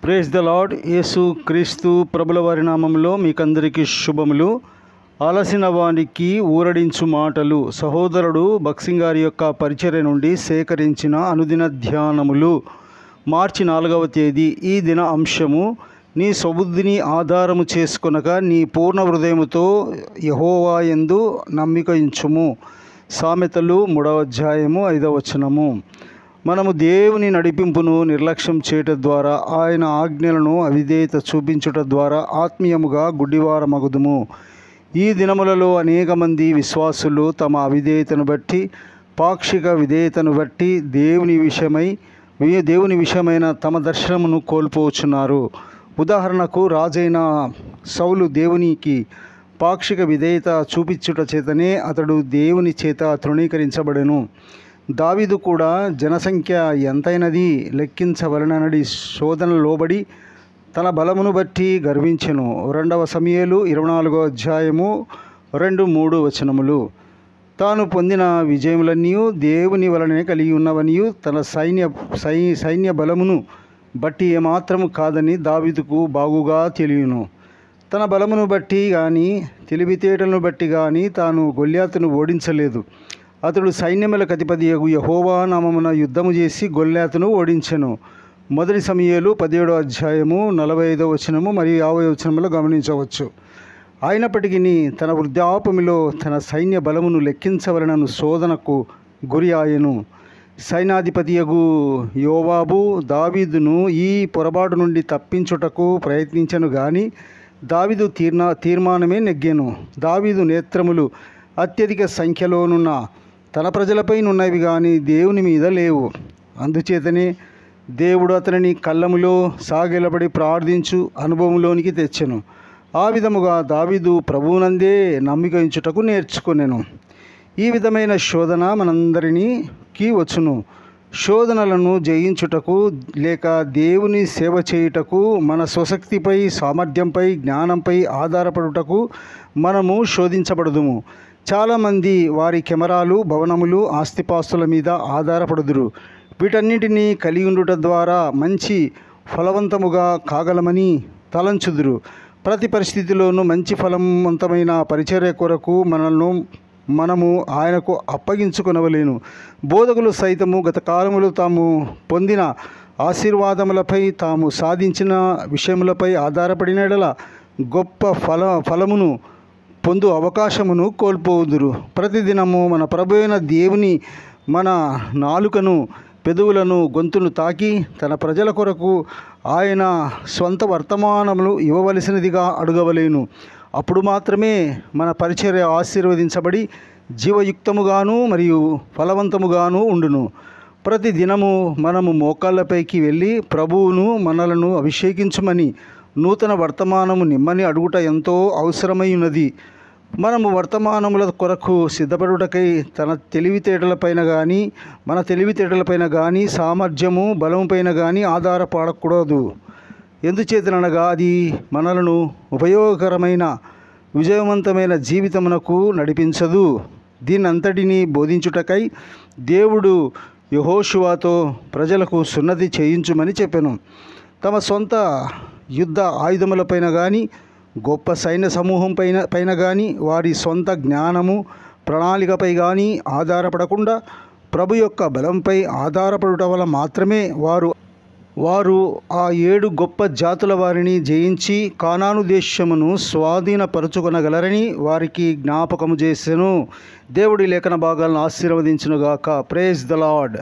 Praise the lord. యేసు క్రీస్తు ప్రభుల వారి నామంలో మీకందరికీ శుభములు. అలసిన వానికి ఊరడించు మాటలు సహోదరుడు భక్సింగ్ గారి యొక్క పరిచర్య నుండి సేకరించిన అనుదిన ధ్యానములు. మార్చి 4వ తేదీ. ఈ దిన అంశము: నీ స్వబుద్ధిని ఆధారము చేసుకొనక నీ పూర్ణ హృదయముతో యెహోవా యందు నమ్మిక ఉంచుము. సామెతలు 3వ అధ్యాయము 5వ వచనము. మనము దేవుని నడిపింపును నిర్లక్ష్యం చేయటం ద్వారా, ఆయన ఆజ్ఞలను అవిధేయత చూపించుట ద్వారా ఆత్మీయముగా గుడ్డివారమగుదుము. ఈ దినములలో అనేక మంది విశ్వాసులు తమ అవిధేయతను బట్టి, పాక్షిక విధేయతను బట్టి దేవుని విషయమైన తమ దర్శనమును కోల్పోవచ్చున్నారు. ఉదాహరణకు, రాజైన సౌలు దేవునికి పాక్షిక విధేయత చూపించుట చేతనే అతడు దేవుని చేత తృణీకరించబడెను. దావీదు కూడా జనసంఖ్య ఎంతైనది లెక్కించవలనని శోధన లోబడి తన బలమును బట్టి గర్వించెను. 2వ సమూయేలు 24వ అధ్యాయము 2-3 వచనములు. తాను పొందిన విజయములన్నీ దేవుని వలనే కలిగి ఉన్నవనియు, తన సైన్య బలమును బట్టి ఏమాత్రము కాదని దావీదుకు బాగుగా తెలియను. తన బలమును బట్టి కానీ, తెలివితేటలను బట్టి కానీ తాను గొల్యాతును ఓడించలేదు. అతడు సైన్యములకు అధిపతియగు యెహోవా నామమున యుద్ధము చేసి గొల్యాతును ఓడించెను. 1 సమూయేలు 17వ అధ్యాయము 45వ వచనము మరియు 50వ వచనములో గమనించవచ్చు. అయినప్పటికీ తన వృద్ధాప్యములో తన సైన్య బలమును లెక్కించవలనను శోధనకు గురి ఆయను. సైన్యాధిపతియగు యోవాబు దావీదును ఈ పొరపాటు నుండి తప్పించుటకు ప్రయత్నించెను గాని దావీదు తీర్మానమే నెగ్గెను. దావీదు నేత్రములు అత్యధిక సంఖ్యలోనున్న తన ప్రజలపై నున్నవి కానీ దేవుని మీద లేవు. అందుచేతనే దేవుడు అతనిని కళ్ళములో సాగిలబడి ప్రార్థించు అనుభవంలోనికి తెచ్చెను. ఆ విధముగా దావీదు ప్రభువునందే నమ్మిక ఉంచుటకు నేర్చుకొనెను. ఈ విధమైన శోధన మనందరికీ వచ్చును. శోధనలను జయించుటకు లేక దేవుని సేవ చేయుటకు, మన స్వశక్తిపై, సామర్థ్యంపై, జ్ఞానంపై ఆధారపడుటకు మనము శోధించబడదుము. చాలామంది వారి కెమెరాలు, భవనములు, ఆస్తిపాస్తుల మీద ఆధారపడుదురు. వీటన్నిటినీ కలిగి ఉండుట ద్వారా మంచి ఫలవంతముగా కాగలమని తలంచుదురు. ప్రతి పరిస్థితిలోనూ మంచి ఫలవంతమైన పరిచర్య కొరకు మనము ఆయనకు అప్పగించుకొనవలేను. బోధకులు సైతము గత కాలములో తాము పొందిన ఆశీర్వాదములపై, తాము సాధించిన విషయములపై ఆధారపడిన యెడల గొప్ప ఫలమును పొందు అవకాశమును కోల్పోదురు. ప్రతిదినము మన ప్రభు అయిన దేవుని మన నాలుకను, పెదవులను, గొంతును తాకి తన ప్రజల కొరకు ఆయన స్వంత వర్తమానములు ఇవ్వవలసినదిగా అడగవలేను. అప్పుడు మాత్రమే మన పరిచర్య ఆశీర్వదించబడి జీవయుక్తముగాను మరియు ఫలవంతముగాను ఉండును. ప్రతి దినము మనము మోకాళ్ళపైకి వెళ్ళి ప్రభువును మనలను అభిషేకించుమని నూతన వర్తమానము నిమ్మని అడుగుట ఎంతో అవసరమై ఉన్నది. మనము వర్తమానముల కొరకు సిద్ధపడుటకై మన తెలివితేటలపైన కానీ, సామర్థ్యము, బలముపైన కానీ ఆధారపడకూడదు. ఎందుచేతనగా అది మనలను ఉపయోగకరమైన, విజయవంతమైన జీవితమునకు నడిపించదు. దీనంతటినీ బోధించుటకై దేవుడు యెహోషువతో ప్రజలకు సున్నతి చేయించుమని చెప్పెను. తమ సొంత యుద్ధ ఆయుధములపైన కానీ, గొప్ప సైన్య సమూహం పైన కానీ, వారి సొంత జ్ఞానము, ప్రణాళికపై కానీ ఆధారపడకుండా ప్రభు యొక్క బలంపై ఆధారపడుట వల్ల మాత్రమే వారు ఆ 7 గొప్ప జాతుల వారిని జయించి కానాను దేశమును స్వాధీనపరచుకొనగలరని వారికి జ్ఞాపకము చేసెను. దేవుడి లేఖన భాగాలను ఆశీర్వదించునుగాక. Praise the lord.